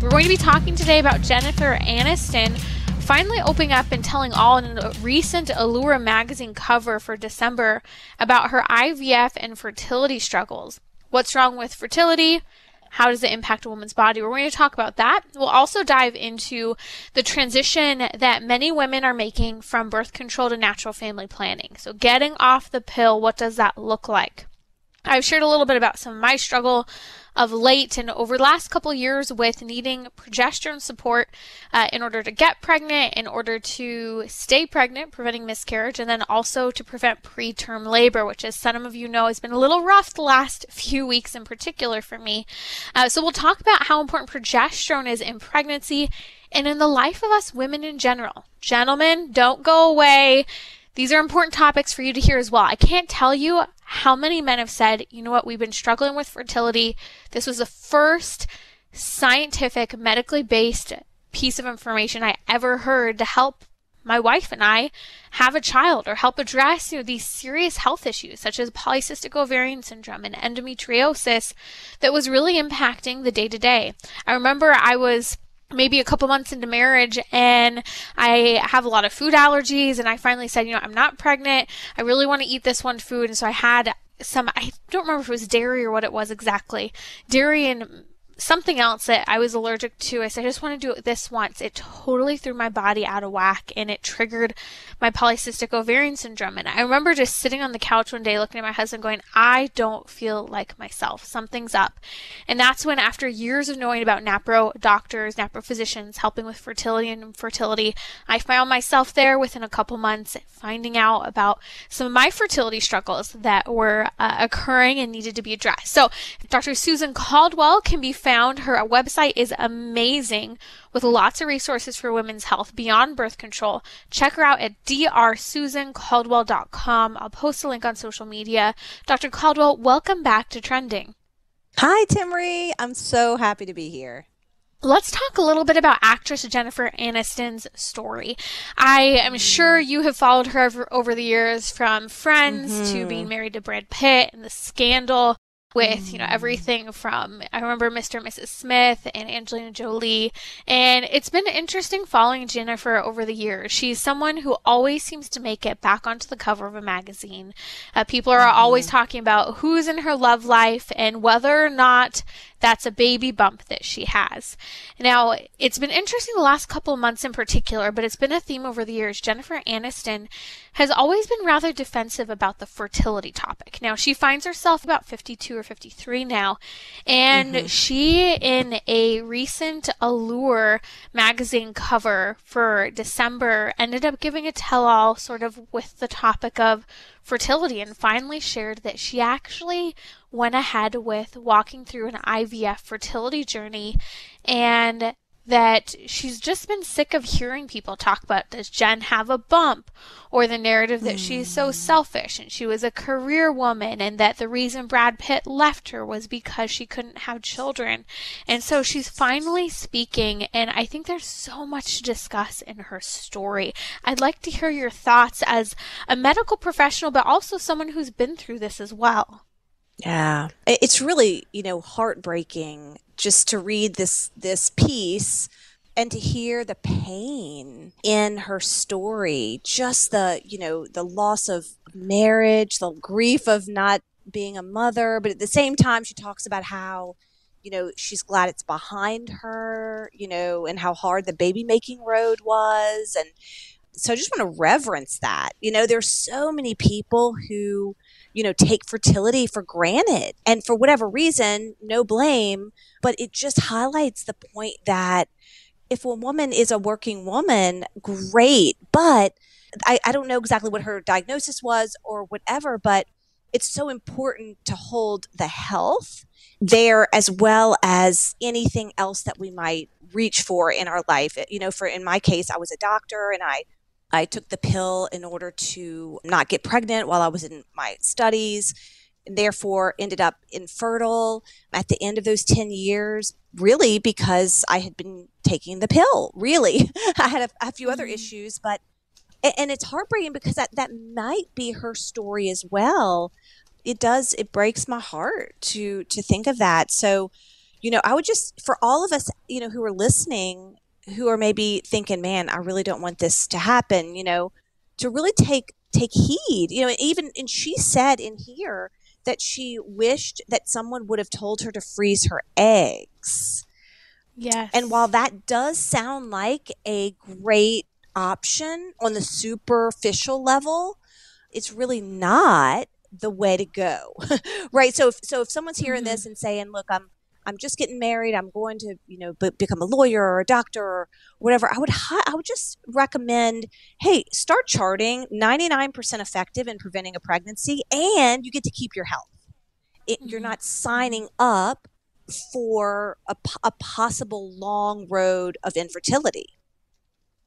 We're going to be talking today about Jennifer Aniston finally opening up and telling all in a recent Allure magazine cover for December about her IVF and fertility struggles. What's wrong with fertility? How does it impact a woman's body? We're going to talk about that. We'll also dive into the transition that many women are making from birth control to natural family planning. So getting off the pill, what does that look like? I've shared a little bit about some of my struggle of late and over the last couple of years with needing progesterone support in order to get pregnant, in order to stay pregnant, preventing miscarriage, and then also to prevent preterm labor, which, as some of you know, has been a little rough the last few weeks in particular for me. So we'll talk about how important progesterone is in pregnancy and in the life of us women in general. Gentlemen, don't go away. These are important topics for you to hear as well. I can't tell you how many men have said, you know what, we've been struggling with fertility. This was the first scientific, medically based piece of information I ever heard to help my wife and I have a child or help address, these serious health issues such as polycystic ovarian syndrome and endometriosis that was really impacting the day-to-day. I remember I was maybe a couple months into marriage and I have a lot of food allergies, and I finally said, I'm not pregnant. I really want to eat this one food. And so I had I don't remember if it was dairy or what it was exactly, dairy and something else that I was allergic to. I said, I just want to do it this once. It totally threw my body out of whack and it triggered my polycystic ovarian syndrome. And I remember just sitting on the couch one day looking at my husband going, I don't feel like myself. Something's up. And that's when, after years of knowing about NaPro doctors, NaPro physicians helping with fertility and infertility, I found myself there within a couple months finding out about some of my fertility struggles that were occurring and needed to be addressed. So Dr. Susan Caldwell can be found. Her website is amazing with lots of resources for women's health beyond birth control. Check her out at drsusancaldwell.com. I'll post a link on social media. Dr. Caldwell, welcome back to Trending. Hi, Timmerie. I'm so happy to be here. Let's talk a little bit about actress Jennifer Aniston's story. I am sure you have followed her over the years, from Friends to being married to Brad Pitt and the scandal with, everything from, I remember Mr. and Mrs. Smith and Angelina Jolie. And it's been interesting following Jennifer over the years. She's someone who always seems to make it back onto the cover of a magazine. People are always talking about who's in her love life and whether or not that's a baby bump that she has. Now, it's been interesting the last couple of months in particular, but it's been a theme over the years. Jennifer Aniston has always been rather defensive about the fertility topic. Now, she finds herself about 52 or 53 now, and she, in a recent Allure magazine cover for December, ended up giving a tell-all sort of with the topic of fertility, and finally shared that she actually went ahead with walking through an IVF fertility journey, and that she's just been sick of hearing people talk about, does Jen have a bump? Or the narrative that she's so selfish and she was a career woman and that the reason Brad Pitt left her was because she couldn't have children. And so she's finally speaking, and I think there's so much to discuss in her story. I'd like to hear your thoughts as a medical professional, but also someone who's been through this as well. Yeah, it's really, heartbreaking just to read this piece and to hear the pain in her story, just the loss of marriage, the grief of not being a mother. But at the same time, she talks about how, she's glad it's behind her, and how hard the baby making road was. And so I just want to reverence that. There's so many people who take fertility for granted, and for whatever reason, no blame, but it just highlights the point that if a woman is a working woman, great, but I don't know exactly what her diagnosis was or whatever, but it's so important to hold the health there as well as anything else that we might reach for in our life. In my case, I was a doctor, and I took the pill in order to not get pregnant while I was in my studies, and therefore ended up infertile at the end of those 10 years, really because I had been taking the pill, really. I had a few other issues, but, and it's heartbreaking because that might be her story as well. It breaks my heart to think of that. So, I would just, for all of us, who are listening, who are maybe thinking, man, I really don't want this to happen, to really take heed, and she said in here that she wished that someone would have told her to freeze her eggs. And while Yes. that does sound like a great option on the superficial level, it's really not the way to go. Right? So if someone's hearing Hmm. this and saying, "Look, I'm just getting married. I'm going to, become a lawyer or a doctor or whatever." I would just recommend, hey, start charting. 99% effective in preventing a pregnancy, and you get to keep your health. You're Hmm. not signing up for a possible long road of infertility.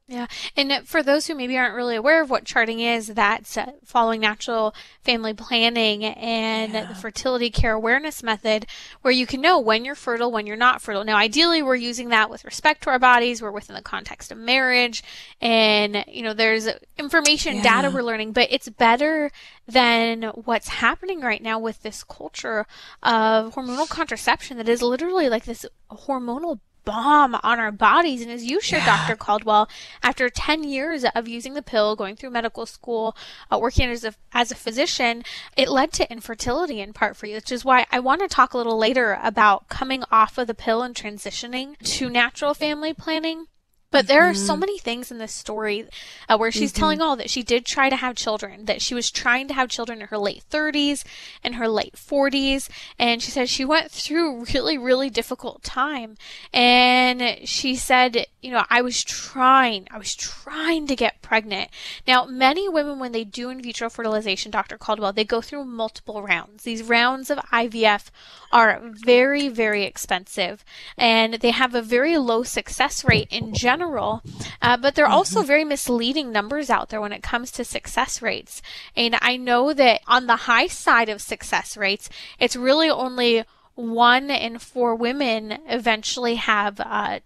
Yeah. And for those who maybe aren't really aware of what charting is, that's following natural family planning and the Yeah. fertility care awareness method, where you can know when you're fertile, when you're not fertile. Now, ideally, we're using that with respect to our bodies. We're within the context of marriage. And, there's information, data Yeah. we're learning, but it's better than what's happening right now with this culture of hormonal contraception that is literally like this hormonal bomb on our bodies. And as you shared, Yeah. Dr. Caldwell, after 10 years of using the pill, going through medical school, working as a physician, it led to infertility in part for you, which is why I want to talk a little later about coming off of the pill and transitioning to natural family planning. But there are so Hmm. many things in this story where she's Hmm. telling all that she did try to have children, that she was trying to have children in her late 30s and her late 40s. And she said she went through really, really difficult time. And she said, I was trying to get pregnant. Now, many women, when they do in vitro fertilization, Dr. Caldwell, they go through multiple rounds. These rounds of IVF are very, very expensive, and they have a very low success rate in general, but they're also Hmm. very misleading numbers out there when it comes to success rates. And I know that on the high side of success rates, it's really only 1 in 4 women eventually have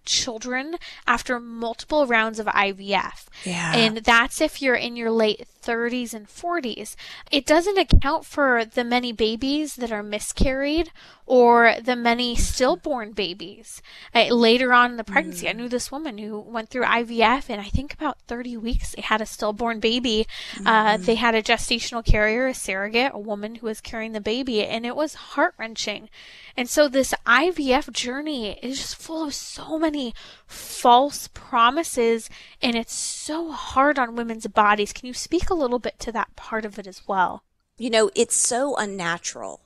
children after multiple rounds of IVF. Yeah. And that's if you're in your late 30s and 40s. It doesn't account for the many babies that are miscarried or the many stillborn babies later on in the pregnancy. I Mm-hmm. knew this woman who went through IVF, and I think about 30 weeks they had a stillborn baby. They had a gestational carrier, a surrogate, a woman who was carrying the baby, and it was heart wrenching. And so this IVF journey is just full of so many false promises, and it's so hard on women's bodies. Can you speak a little bit to that part of it as well? It's so unnatural.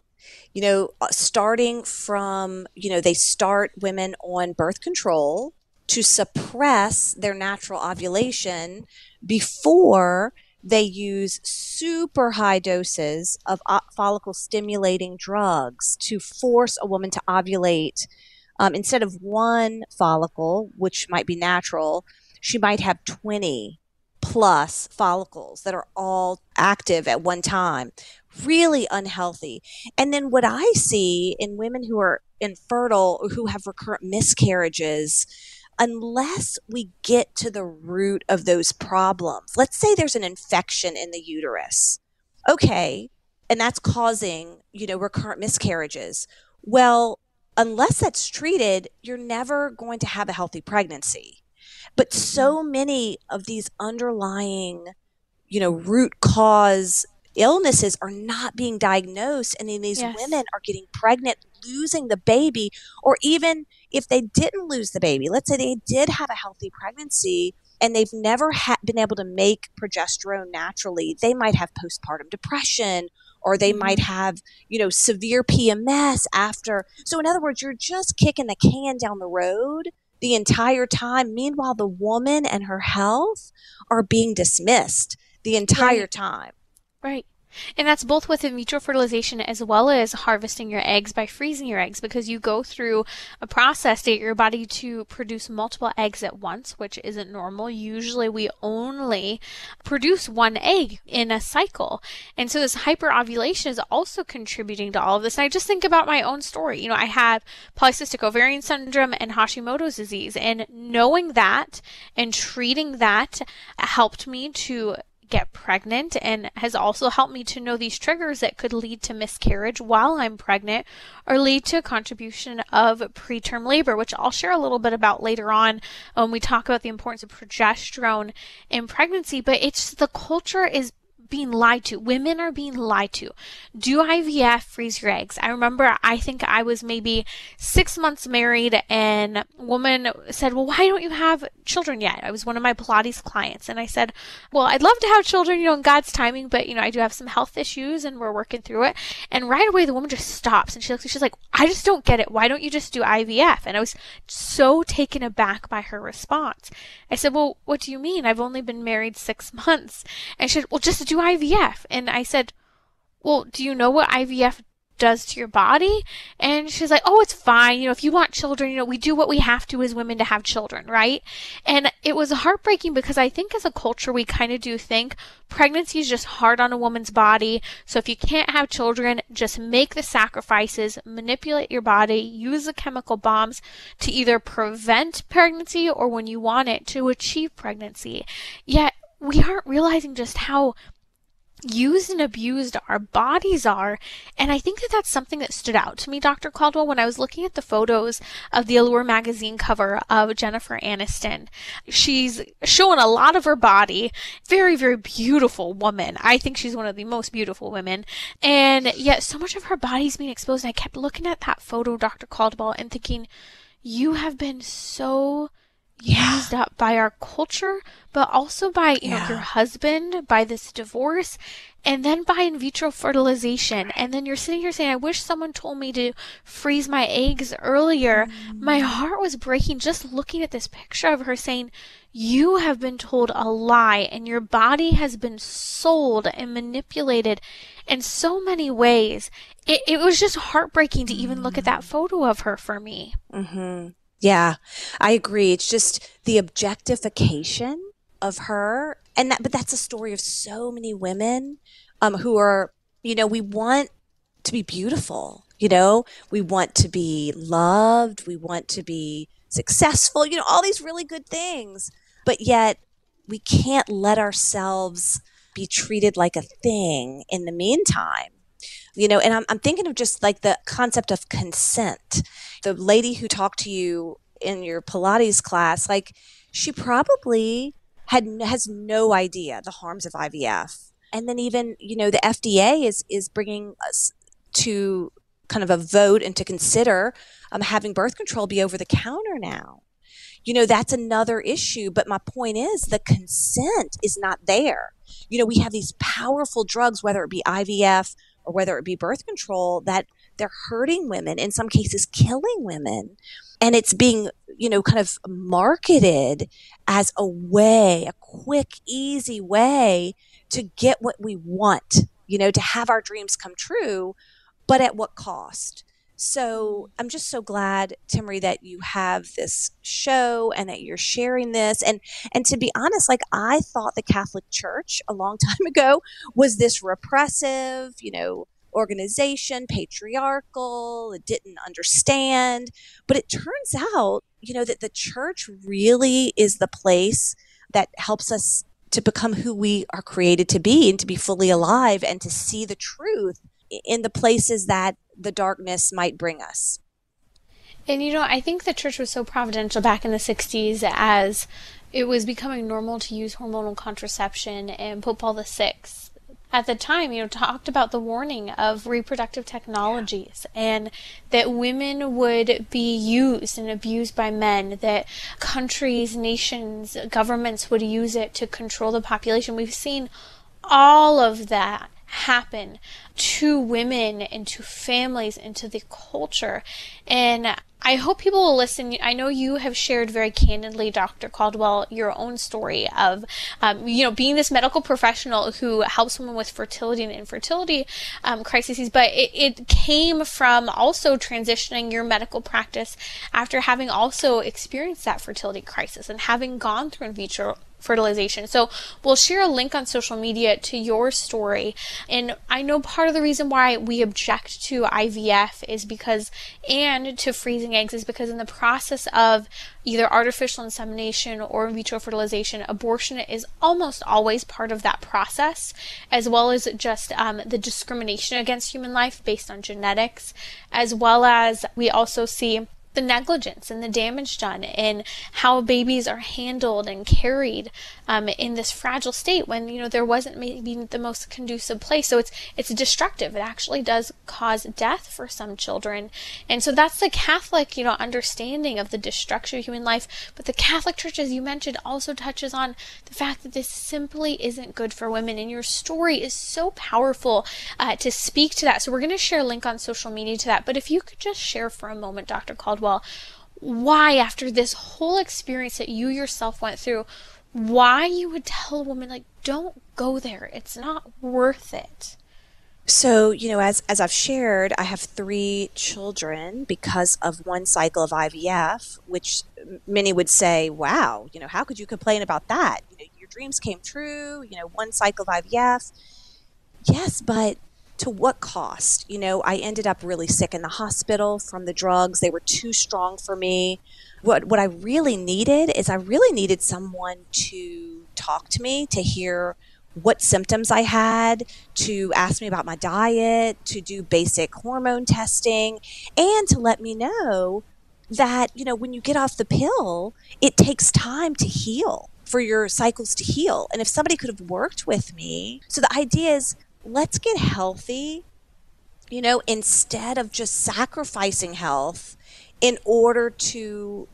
Starting from, they start women on birth control to suppress their natural ovulation before they use super high doses of follicle stimulating drugs to force a woman to ovulate. Instead of one follicle, which might be natural, she might have 20 plus follicles that are all active at one time. Really unhealthy. And then what I see in women who are infertile or who have recurrent miscarriages, unless we get to the root of those problems, let's say there's an infection in the uterus. Okay. And that's causing, recurrent miscarriages. Well, unless that's treated, you're never going to have a healthy pregnancy. But Mhm. so many of these underlying, root cause illnesses are not being diagnosed. And then these Yes. women are getting pregnant, losing the baby, or even if they didn't lose the baby, let's say they did have a healthy pregnancy and they've never been able to make progesterone naturally, they might have postpartum depression or they might Hmm. have, severe PMS after. So in other words, you're just kicking the can down the road the entire time. Meanwhile, the woman and her health are being dismissed the entire Right. time. Right. And that's both with in vitro fertilization as well as harvesting your eggs by freezing your eggs, because you go through a process to get your body to produce multiple eggs at once, which isn't normal. Usually we only produce 1 egg in a cycle. And so this hyperovulation is also contributing to all of this. And I just think about my own story. I have polycystic ovarian syndrome and Hashimoto's disease, and knowing that and treating that helped me to get pregnant, and has also helped me to know these triggers that could lead to miscarriage while I'm pregnant or lead to a contribution of preterm labor, which I'll share a little bit about later on when we talk about the importance of progesterone in pregnancy. But it's the culture is being lied to. Women are being lied to. Do IVF, freeze your eggs. I remember, I think I was maybe 6 months married, and a woman said, well, why don't you have children yet? I was one of my Pilates clients, and I said, well, I'd love to have children, in God's timing, but, I do have some health issues and we're working through it. And right away, the woman just stops and she looks, she's like, I just don't get it. Why don't you just do IVF? And I was so taken aback by her response. I said, well, what do you mean? I've only been married 6 months. And she said, well, just do IVF. And I said, well, do you know what IVF does to your body? And she's like, oh, it's fine. If you want children, we do what we have to as women to have children, right? And it was heartbreaking because I think as a culture, we kind of do think pregnancy is just hard on a woman's body. So if you can't have children, just make the sacrifices, manipulate your body, use the chemical bombs to either prevent pregnancy or when you want it to achieve pregnancy. Yet we aren't realizing just how used and abused our bodies are. And I think that that's something that stood out to me, Dr. Caldwell, when I was looking at the photos of the Allure magazine cover of Jennifer Aniston. She's showing a lot of her body. Very, very beautiful woman. I think she's one of the most beautiful women. And yet so much of her body's being exposed. And I kept looking at that photo, Dr. Caldwell, and thinking, you have been so used up by our culture, but also by your husband, by this divorce, and then by in vitro fertilization. And then you're sitting here saying, I wish someone told me to freeze my eggs earlier. My heart was breaking just looking at this picture of her saying, you have been told a lie and your body has been sold and manipulated in so many ways. It was just heartbreaking to even look at that photo of her for me. Yeah, I agree. It's just the objectification of her. But that's a story of so many women who are, we want to be beautiful, we want to be loved, we want to be successful, all these really good things. But yet we can't let ourselves be treated like a thing in the meantime. And I'm thinking of just like the concept of consent. The lady who talked to you in your Pilates class, like she probably has no idea the harms of IVF. And then even, the FDA is bringing us to kind of a vote and to consider having birth control be over the counter now. That's another issue. But my point is the consent is not there. We have these powerful drugs, whether it be IVF or whether it be birth control, that they're hurting women, in some cases killing women. And it's being, kind of marketed as a way, a quick, easy way to get what we want, to have our dreams come true, but at what cost? So I'm just so glad, Timmerie, that you have this show and that you're sharing this. And to be honest, like I thought the Catholic Church a long time ago was this repressive, organization, patriarchal, it didn't understand. But it turns out, that the church really is the place that helps us to become who we are created to be and to be fully alive and to see the truth in the places that the darkness might bring us. And I think the church was so providential back in the 60s as it was becoming normal to use hormonal contraception, and Pope Paul VI at the time, talked about the warning of reproductive technologies and that women would be used and abused by men, that countries, nations, governments would use it to control the population. We've seen all of that happen to women and to families and to the culture. And I hope people will listen. I know you have shared very candidly, Dr. Caldwell, your own story of, being this medical professional who helps women with fertility and infertility crises. But it came from also transitioning your medical practice after having also experienced that fertility crisis and having gone through in vitro fertilization. So we'll share a link on social media to your story. And I know part of the reason why we object to IVF is because, and to freezing eggs, is because in the process of either artificial insemination or in vitro fertilization, abortion is almost always part of that process, as well as just the discrimination against human life based on genetics, as well as we also see the negligence and the damage done and how babies are handled and carried in this fragile state when, there wasn't maybe the most conducive place. So it's destructive. It actually does cause death for some children. And so that's the Catholic, understanding of the destruction of human life. But the Catholic Church, as you mentioned, also touches on the fact that this simply isn't good for women. And your story is so powerful to speak to that. So we're going to share a link on social media to that. But if you could just share for a moment, Dr. Caldwell, why, after this whole experience that you yourself went through, why you would tell a woman, like, don't go there. It's not worth it. So, as I've shared, I have 3 children because of one cycle of IVF, which many would say, wow, how could you complain about that? Your dreams came true, one cycle of IVF. Yes, but to what cost? I ended up really sick in the hospital from the drugs. They were too strong for me. What I really needed is someone to talk to me, to hear what symptoms I had, to ask me about my diet, to do basic hormone testing, and to let me know that, when you get off the pill, it takes time to heal, for your cycles to heal. And if somebody could have worked with me, so the idea is, let's get healthy, instead of just sacrificing health in order to,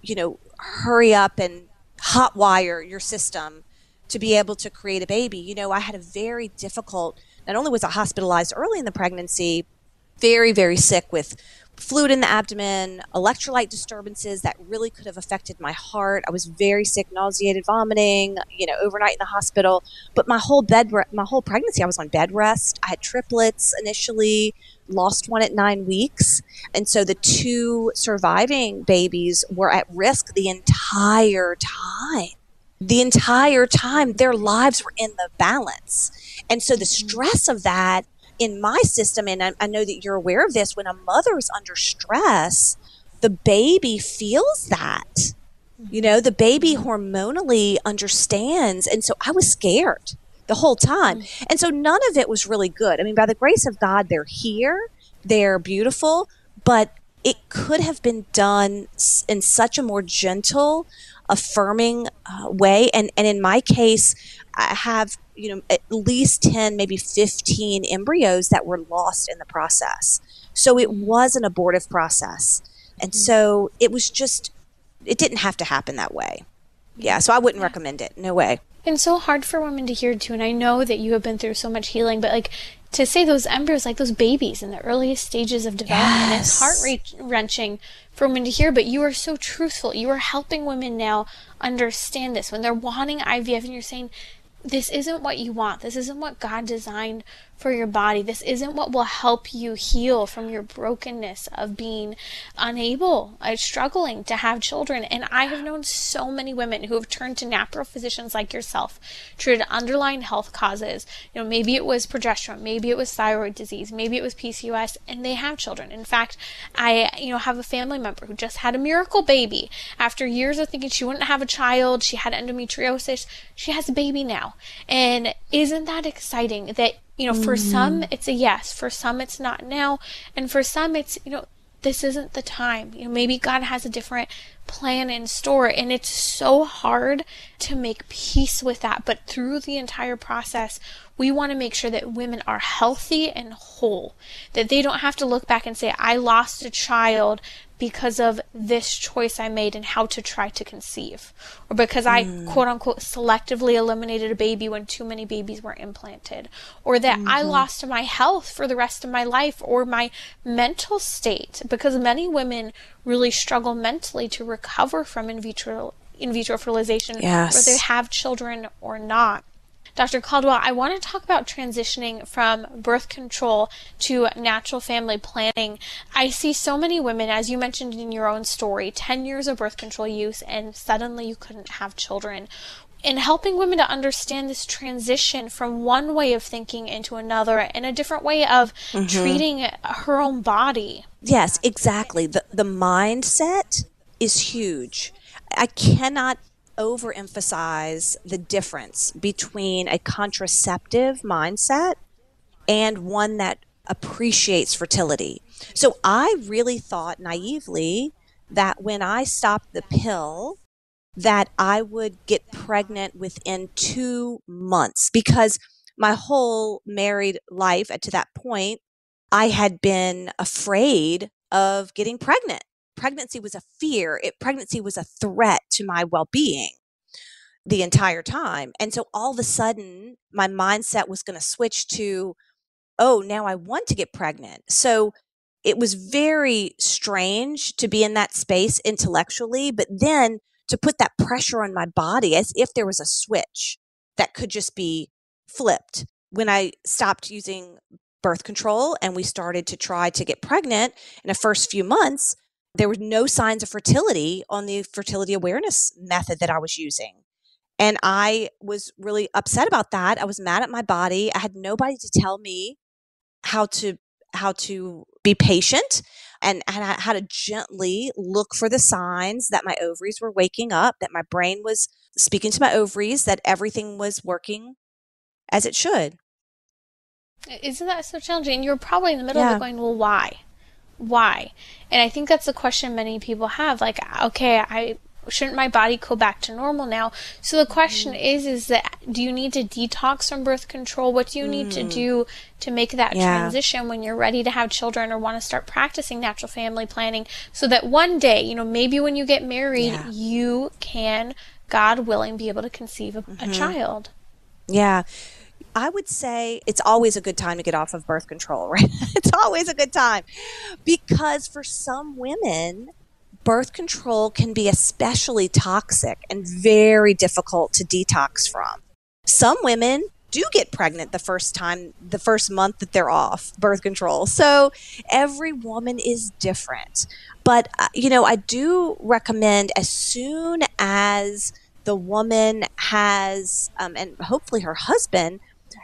hurry up and hotwire your system to be able to create a baby. I had a very difficult, not only was I hospitalized early in the pregnancy, very, very sick with fluid in the abdomen, electrolyte disturbances that really could have affected my heart. I was very sick, nauseated, vomiting, overnight in the hospital. But my whole pregnancy, I was on bed rest. I had triplets initially, lost one at 9 weeks. And so the 2 surviving babies were at risk the entire time. The entire time, their lives were in the balance. And so the stress of that in my system, and I know that you're aware of this, when a mother is under stress, the baby feels that. The baby hormonally understands. And so I was scared the whole time. And so none of it was really good. I mean, by the grace of God, they're here, they're beautiful, but it could have been done in such a more gentle, affirming way. And in my case, I have, at least 10, maybe 15 embryos that were lost in the process. So it was an abortive process. And so it didn't have to happen that way. Yeah. So I wouldn't recommend it. No way. And so hard for women to hear too. And I know that you have been through so much healing, but to say those embryos, like those babies in the earliest stages of development, yes. It's heart-wrenching for women to hear, but you are so truthful. You are helping women now understand this. When they're wanting IVF and you're saying, this isn't what you want. This isn't what God designed for your body. This isn't what will help you heal from your brokenness of being unable, struggling to have children. And I have known so many women who have turned to NaPro physicians like yourself, treated underlying health causes. Maybe it was progesterone, maybe it was thyroid disease, maybe it was PCOS, and they have children. In fact, I have a family member who just had a miracle baby. After years of thinking she wouldn't have a child, she had endometriosis, she has a baby now. And isn't that exciting that for some, it's a yes. For some, it's not now. And for some, it's, this isn't the time. Maybe God has a different plan in store. And it's so hard to make peace with that. But through the entire process, we want to make sure that women are healthy and whole. That they don't have to look back and say, I lost a child because of this choice I made and how to try to conceive. Or because I, quote unquote, selectively eliminated a baby when too many babies were implanted. Or that I lost my health for the rest of my life or my mental state. Because many women really struggle mentally to recover from in vitro fertilization, whether they have children or not. Dr. Caldwell, I want to talk about transitioning from birth control to natural family planning. I see so many women, as you mentioned in your own story, 10 years of birth control use, and suddenly you couldn't have children. in helping women to understand this transition from one way of thinking into another and a different way of treating her own body. Yes, exactly. The mindset is huge. I cannot overemphasize the difference between a contraceptive mindset and one that appreciates fertility. So I really thought naively that when I stopped the pill, that I would get pregnant within 2 months, because my whole married life to that point, I had been afraid of getting pregnant. Pregnancy was a fear. Pregnancy was a threat to my well-being the entire time. And so all of a sudden, my mindset was going to switch to, oh, now I want to get pregnant. So it was very strange to be in that space intellectually, but then to put that pressure on my body as if there was a switch that could just be flipped. When I stopped using birth control and we started to try to get pregnant in the first few months, there were no signs of fertility on the fertility awareness method that I was using. And I was really upset about that. I was mad at my body. I had nobody to tell me how to be patient and how to gently look for the signs that my ovaries were waking up, that my brain was speaking to my ovaries, that everything was working as it should. Isn't that so challenging? You're probably in the middle of it going, well, why? Why? And I think that's the question many people have. Like, okay, shouldn't my body go back to normal now? So the question is that, do you need to detox from birth control? What do you need to do to make that transition when you're ready to have children or want to start practicing natural family planning, so that one day, maybe when you get married, you can, God willing, be able to conceive a child? Yeah. I would say it's always a good time to get off of birth control, right? It's always a good time, because for some women, birth control can be especially toxic and very difficult to detox from. Some women do get pregnant the first month that they're off birth control. So every woman is different. But, I do recommend, as soon as the woman has, and hopefully her husband,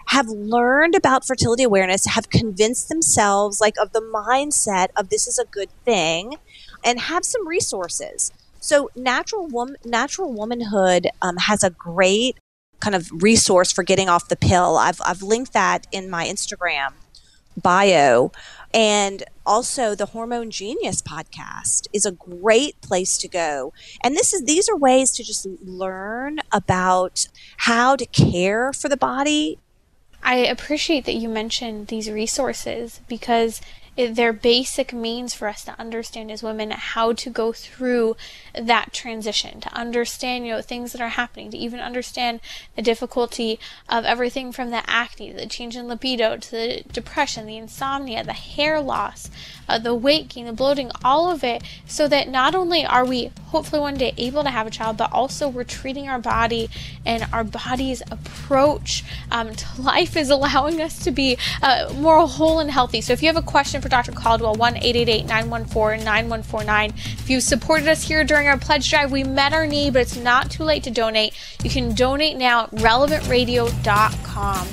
have learned about fertility awareness, have convinced themselves of the mindset of this is a good thing, and have some resources. So Natural Womanhood has a great kind of resource for getting off the pill. I've linked that in my Instagram bio. And also the Hormone Genius podcast is a great place to go. And these are ways to just learn about how to care for the body. I appreciate that you mentioned these resources, because they're basic means for us to understand as women how to go through that transition, to understand, things that are happening, to even understand the difficulty of everything from the acne, the change in libido, to the depression, the insomnia, the hair loss, the weight gain, the bloating, all of it, so that not only are we hopefully one day able to have a child, but also we're treating our body, and our body's approach to life is allowing us to be more whole and healthy. So if you have a question for Dr. Caldwell, 1-888-914-9149. If you supported us here during our pledge drive, we met our need, but it's not too late to donate. You can donate now at relevantradio.com.